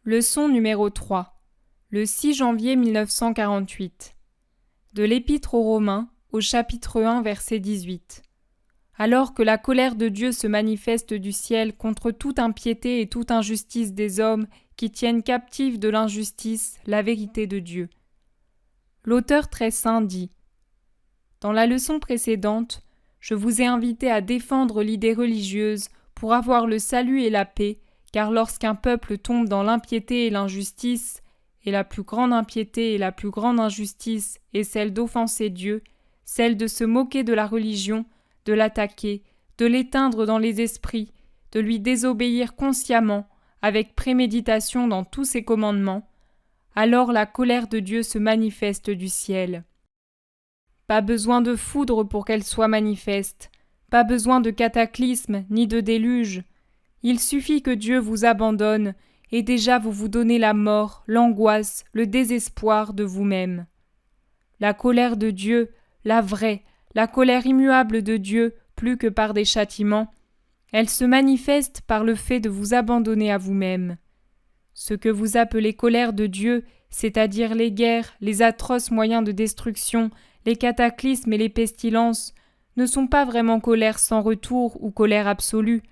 Leçon numéro 3. Le 6 janvier 1948. De l'Épître aux Romains, au chapitre 1, verset 18. Alors que la colère de Dieu se manifeste du ciel contre toute impiété et toute injustice des hommes qui tiennent captive de l'injustice la vérité de Dieu. L'auteur très saint dit : Dans la leçon précédente, je vous ai invité à défendre l'idée religieuse pour avoir le salut et la paix, car lorsqu'un peuple tombe dans l'impiété et l'injustice, et la plus grande impiété et la plus grande injustice est celle d'offenser Dieu, celle de se moquer de la religion, de l'attaquer, de l'éteindre dans les esprits, de lui désobéir consciemment, avec préméditation dans tous ses commandements, alors la colère de Dieu se manifeste du ciel. Pas besoin de foudre pour qu'elle soit manifeste, pas besoin de cataclysme ni de déluge. Il suffit que Dieu vous abandonne, et déjà vous vous donnez la mort, l'angoisse, le désespoir de vous-même. La colère de Dieu, la vraie, la colère immuable de Dieu, plus que par des châtiments, elle se manifeste par le fait de vous abandonner à vous-même. Ce que vous appelez colère de Dieu, c'est-à-dire les guerres, les atroces moyens de destruction, les cataclysmes et les pestilences, ne sont pas vraiment colère sans retour ou colère absolue.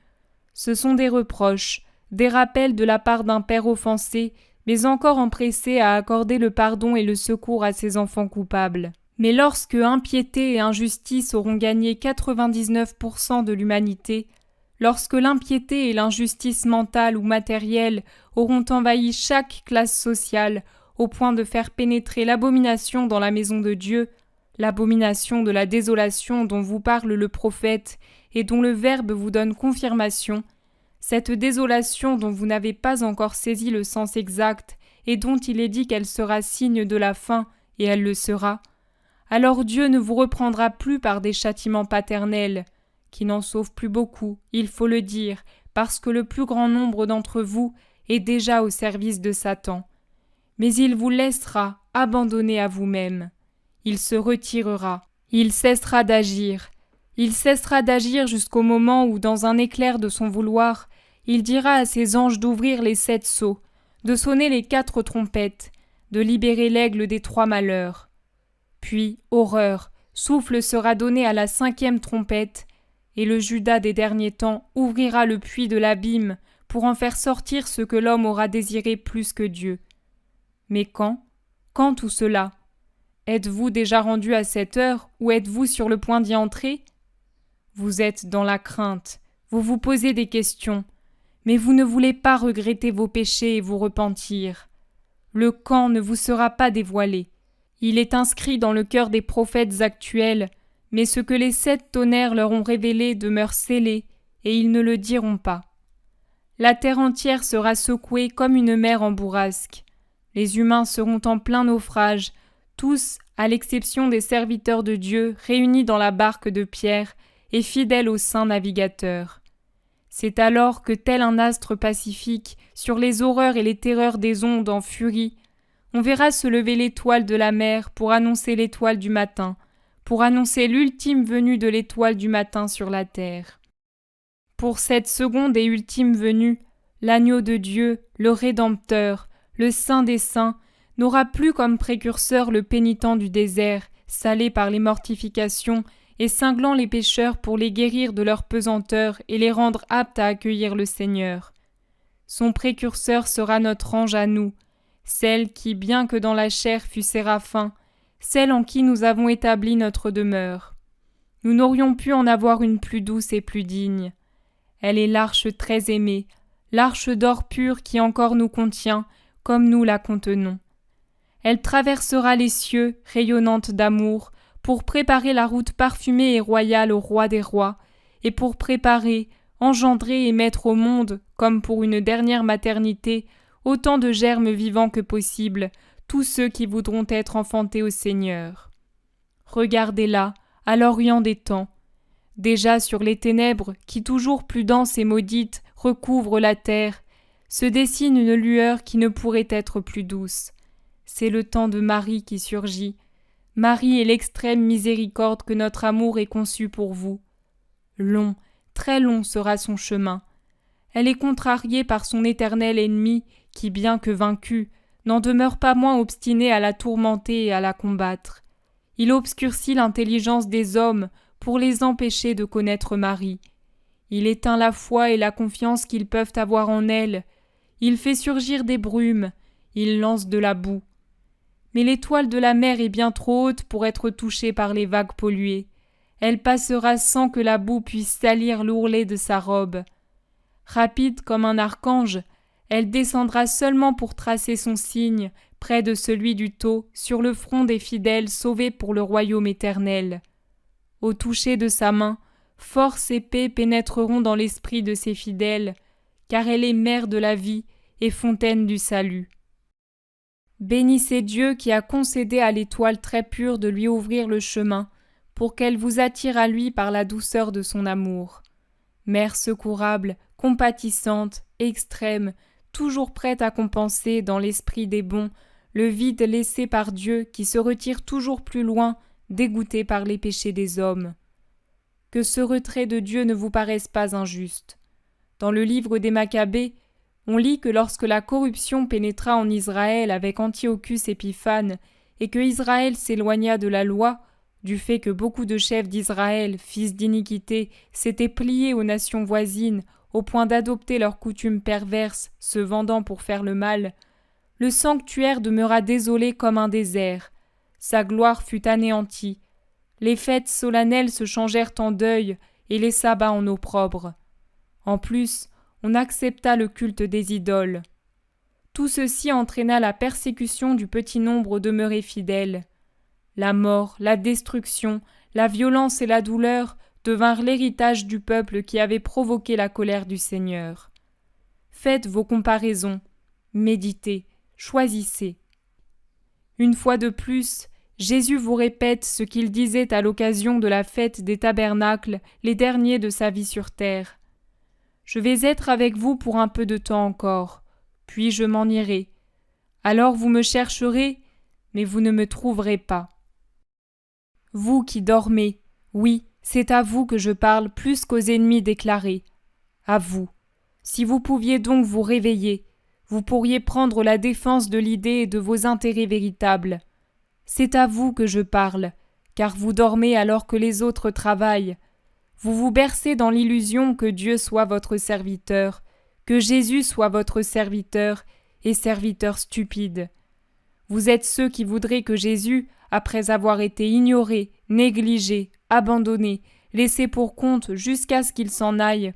Ce sont des reproches, des rappels de la part d'un père offensé, mais encore empressé à accorder le pardon et le secours à ses enfants coupables. Mais lorsque impiété et injustice auront gagné 99% de l'humanité, lorsque l'impiété et l'injustice mentale ou matérielle auront envahi chaque classe sociale au point de faire pénétrer l'abomination dans la maison de Dieu, l'abomination de la désolation dont vous parle le prophète et dont le Verbe vous donne confirmation, cette désolation dont vous n'avez pas encore saisi le sens exact et dont il est dit qu'elle sera signe de la fin, et elle le sera, alors Dieu ne vous reprendra plus par des châtiments paternels, qui n'en sauvent plus beaucoup, il faut le dire, parce que le plus grand nombre d'entre vous est déjà au service de Satan. Mais il vous laissera abandonner à vous-même. Il se retirera, il cessera d'agir. Il cessera d'agir jusqu'au moment où, dans un éclair de son vouloir, il dira à ses anges d'ouvrir les 7 sceaux, de sonner les 4 trompettes, de libérer l'aigle des 3 malheurs. Puis, horreur, souffle sera donné à la 5e trompette, et le Judas des derniers temps ouvrira le puits de l'abîme pour en faire sortir ce que l'homme aura désiré plus que Dieu. Mais quand tout cela? Êtes-vous déjà rendu à cette heure ou êtes-vous sur le point d'y entrer? Vous êtes dans la crainte, vous vous posez des questions, mais vous ne voulez pas regretter vos péchés et vous repentir. Le quand ne vous sera pas dévoilé. Il est inscrit dans le cœur des prophètes actuels, mais ce que les 7 tonnerres leur ont révélé demeure scellé, et ils ne le diront pas. La terre entière sera secouée comme une mer en bourrasque. Les humains seront en plein naufrage, tous, à l'exception des serviteurs de Dieu réunis dans la barque de Pierre et fidèles au saint navigateur. C'est alors que, tel un astre pacifique, sur les horreurs et les terreurs des ondes en furie, on verra se lever l'étoile de la mer pour annoncer l'étoile du matin, pour annoncer l'ultime venue de l'étoile du matin sur la terre. Pour cette seconde et ultime venue, l'agneau de Dieu, le Rédempteur, le Saint des Saints, n'aura plus comme précurseur le pénitent du désert, salé par les mortifications et cinglant les pécheurs pour les guérir de leur pesanteur et les rendre aptes à accueillir le Seigneur. Son précurseur sera notre ange à nous, celle qui, bien que dans la chair fût séraphin, celle en qui nous avons établi notre demeure. Nous n'aurions pu en avoir une plus douce et plus digne. Elle est l'arche très aimée, l'arche d'or pur qui encore nous contient, comme nous la contenons. Elle traversera les cieux, rayonnante d'amour, pour préparer la route parfumée et royale au roi des rois, et pour préparer, engendrer et mettre au monde, comme pour une dernière maternité, autant de germes vivants que possible, tous ceux qui voudront être enfantés au Seigneur. Regardez-la, à l'orient des temps. Déjà sur les ténèbres, qui toujours plus denses et maudites recouvrent la terre, se dessine une lueur qui ne pourrait être plus douce. C'est le temps de Marie qui surgit. Marie est l'extrême miséricorde que notre amour ait conçue pour vous. Long, très long sera son chemin. Elle est contrariée par son éternel ennemi qui, bien que vaincu, n'en demeure pas moins obstiné à la tourmenter et à la combattre. Il obscurcit l'intelligence des hommes pour les empêcher de connaître Marie. Il éteint la foi et la confiance qu'ils peuvent avoir en elle. Il fait surgir des brumes, il lance de la boue. Mais l'étoile de la mer est bien trop haute pour être touchée par les vagues polluées. Elle passera sans que la boue puisse salir l'ourlet de sa robe. Rapide comme un archange, elle descendra seulement pour tracer son signe, près de celui du tau, sur le front des fidèles sauvés pour le royaume éternel. Au toucher de sa main, force et paix pénétreront dans l'esprit de ses fidèles, car elle est mère de la vie et fontaine du salut. Bénissez Dieu qui a concédé à l'étoile très pure de lui ouvrir le chemin, pour qu'elle vous attire à lui par la douceur de son amour. Mère secourable, compatissante, extrême, toujours prête à compenser, dans l'esprit des bons, le vide laissé par Dieu qui se retire toujours plus loin, dégoûté par les péchés des hommes. Que ce retrait de Dieu ne vous paraisse pas injuste. Dans le livre des Maccabées, on lit que lorsque la corruption pénétra en Israël avec Antiochus Épiphane et que Israël s'éloigna de la loi, du fait que beaucoup de chefs d'Israël, fils d'iniquité, s'étaient pliés aux nations voisines au point d'adopter leurs coutumes perverses, se vendant pour faire le mal, le sanctuaire demeura désolé comme un désert. Sa gloire fut anéantie. Les fêtes solennelles se changèrent en deuil et les sabbats en opprobre. En plus, on accepta le culte des idoles. Tout ceci entraîna la persécution du petit nombre demeuré fidèle. La mort, la destruction, la violence et la douleur devinrent l'héritage du peuple qui avait provoqué la colère du Seigneur. Faites vos comparaisons, méditez, choisissez. Une fois de plus, Jésus vous répète ce qu'il disait à l'occasion de la fête des tabernacles, les derniers de sa vie sur terre. « Je vais être avec vous pour un peu de temps encore, puis je m'en irai. Alors vous me chercherez, mais vous ne me trouverez pas. » Vous qui dormez, oui, c'est à vous que je parle plus qu'aux ennemis déclarés. À vous. Si vous pouviez donc vous réveiller, vous pourriez prendre la défense de l'idée et de vos intérêts véritables. C'est à vous que je parle, car vous dormez alors que les autres travaillent. Vous vous bercez dans l'illusion que Dieu soit votre serviteur, que Jésus soit votre serviteur et serviteur stupide. Vous êtes ceux qui voudraient que Jésus, après avoir été ignoré, négligé, abandonné, laissé pour compte jusqu'à ce qu'il s'en aille,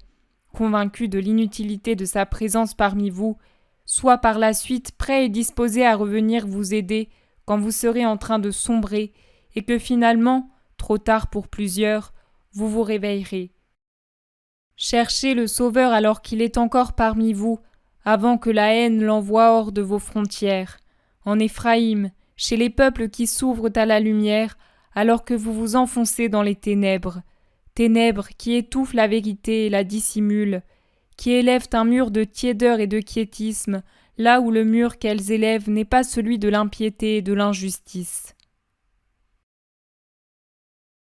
convaincu de l'inutilité de sa présence parmi vous, soit par la suite prêt et disposé à revenir vous aider quand vous serez en train de sombrer et que finalement, trop tard pour plusieurs, vous vous réveillerez. Cherchez le Sauveur alors qu'il est encore parmi vous, avant que la haine l'envoie hors de vos frontières, en Éphraïm, chez les peuples qui s'ouvrent à la lumière, alors que vous vous enfoncez dans les ténèbres qui étouffent la vérité et la dissimulent, qui élèvent un mur de tiédeur et de quiétisme, là où le mur qu'elles élèvent n'est pas celui de l'impiété et de l'injustice.